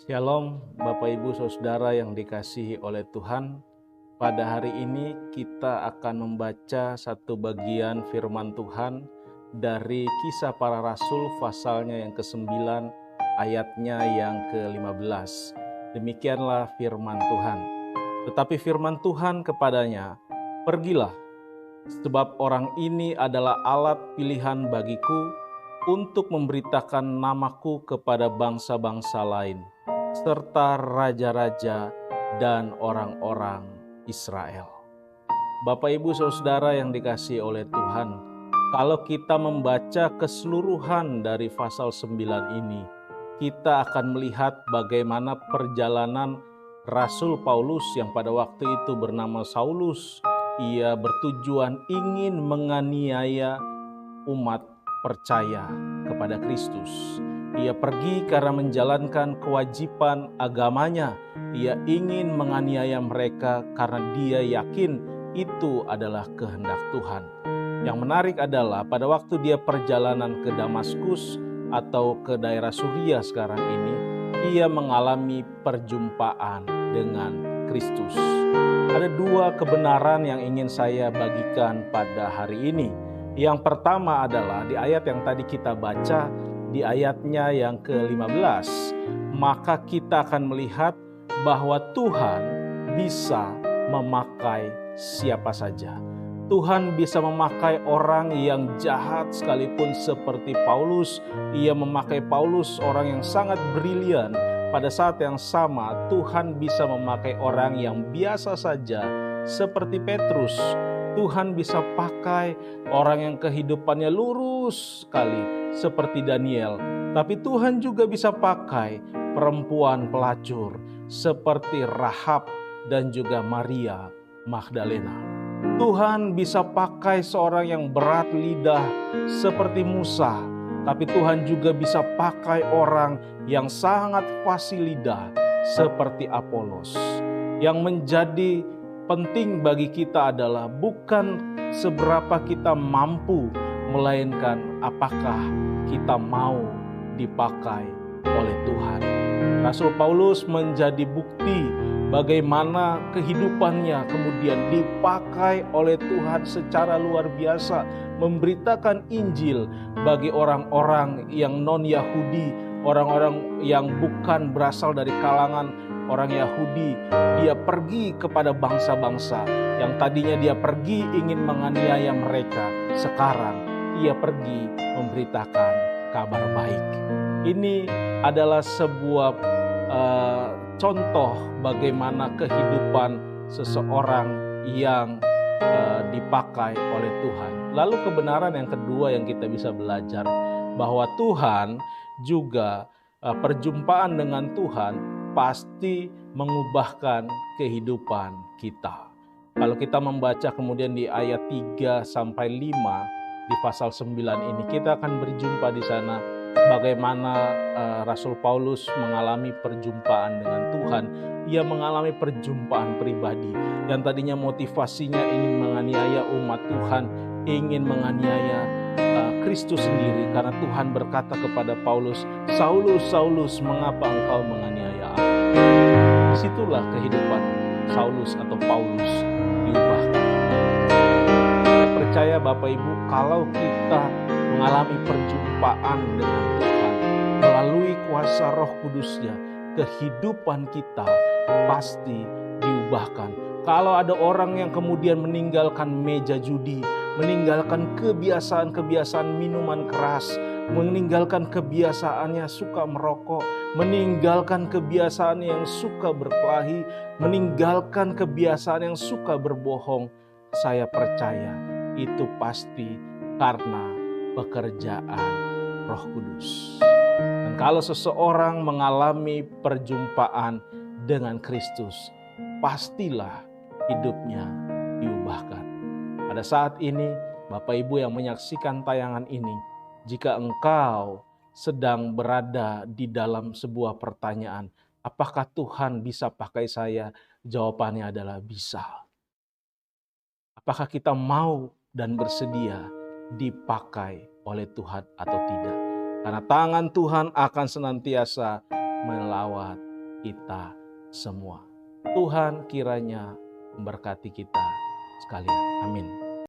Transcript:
Shalom Bapak Ibu Saudara yang dikasihi oleh Tuhan. Pada hari ini kita akan membaca satu bagian firman Tuhan dari Kisah Para Rasul pasalnya yang ke-9 ayatnya yang ke-15. Demikianlah firman Tuhan. Tetapi firman Tuhan kepadanya, "Pergilah, sebab orang ini adalah alat pilihan bagiku untuk memberitakan namaku kepada bangsa-bangsa lain, serta raja-raja dan orang-orang Israel." Bapak Ibu Saudara yang dikasihi oleh Tuhan, kalau kita membaca keseluruhan dari pasal 9 ini, kita akan melihat bagaimana perjalanan Rasul Paulus yang pada waktu itu bernama Saulus. Ia bertujuan ingin menganiaya umat percaya kepada Kristus. Ia pergi karena menjalankan kewajiban agamanya. Ia ingin menganiaya mereka karena dia yakin itu adalah kehendak Tuhan. Yang menarik adalah pada waktu dia perjalanan ke Damaskus atau ke daerah Suria sekarang ini, ia mengalami perjumpaan dengan Kristus. Ada dua kebenaran yang ingin saya bagikan pada hari ini. Yang pertama adalah di ayat yang tadi kita baca, di ayatnya yang ke-15, maka kita akan melihat bahwa Tuhan bisa memakai siapa saja. Tuhan bisa memakai orang yang jahat sekalipun seperti Paulus. Ia memakai Paulus, orang yang sangat brilian. Pada saat yang sama, Tuhan bisa memakai orang yang biasa saja seperti Petrus. Tuhan bisa pakai orang yang kehidupannya lurus sekali seperti Daniel. Tapi Tuhan juga bisa pakai perempuan pelacur seperti Rahab dan juga Maria Magdalena. Tuhan bisa pakai seorang yang berat lidah seperti Musa. Tapi Tuhan juga bisa pakai orang yang sangat fasih lidah seperti Apolos. Yang menjadi penting bagi kita adalah bukan seberapa kita mampu, melainkan apakah kita mau dipakai oleh Tuhan. Rasul Paulus menjadi bukti bagaimana kehidupannya kemudian dipakai oleh Tuhan secara luar biasa, memberitakan Injil bagi orang-orang yang non-Yahudi, orang-orang yang bukan berasal dari kalangan orang Yahudi. Dia pergi kepada bangsa-bangsa yang tadinya dia pergi ingin menganiaya mereka. Sekarang ia pergi memberitakan kabar baik. Ini adalah sebuah contoh bagaimana kehidupan seseorang yang dipakai oleh Tuhan. Lalu kebenaran yang kedua yang kita bisa belajar, bahwa Tuhan juga perjumpaan dengan Tuhan pasti mengubahkan kehidupan kita. Kalau kita membaca kemudian di ayat 3 sampai 5 di pasal 9 ini, kita akan berjumpa di sana bagaimana Rasul Paulus mengalami perjumpaan dengan Tuhan. Ia mengalami perjumpaan pribadi. Yang tadinya motivasinya ingin menganiaya umat Tuhan, ingin menganiaya Kristus sendiri. Karena Tuhan berkata kepada Paulus, "Saulus, Saulus, mengapa engkau menganiaya aku?" Disitulah kehidupan Saulus atau Paulus diubahkan. Saya percaya Bapak Ibu, kalau kita mengalami perjumpaan dengan Tuhan melalui kuasa Roh Kudus-Nya, kehidupan kita pasti diubahkan. Kalau ada orang yang kemudian meninggalkan meja judi, meninggalkan kebiasaan-kebiasaan minuman keras, meninggalkan kebiasaannya suka merokok, meninggalkan kebiasaan yang suka berkelahi, meninggalkan kebiasaan yang suka berbohong, saya percaya itu pasti karena pekerjaan Roh Kudus. Dan kalau seseorang mengalami perjumpaan dengan Kristus, pastilah hidupnya diubahkan. Pada saat ini, Bapak Ibu yang menyaksikan tayangan ini, jika engkau sedang berada di dalam sebuah pertanyaan, apakah Tuhan bisa pakai saya? Jawabannya adalah bisa. Apakah kita mau dan bersedia dipakai oleh Tuhan atau tidak? Karena tangan Tuhan akan senantiasa melawat kita semua. Tuhan kiranya memberkati kita sekalian. Amin.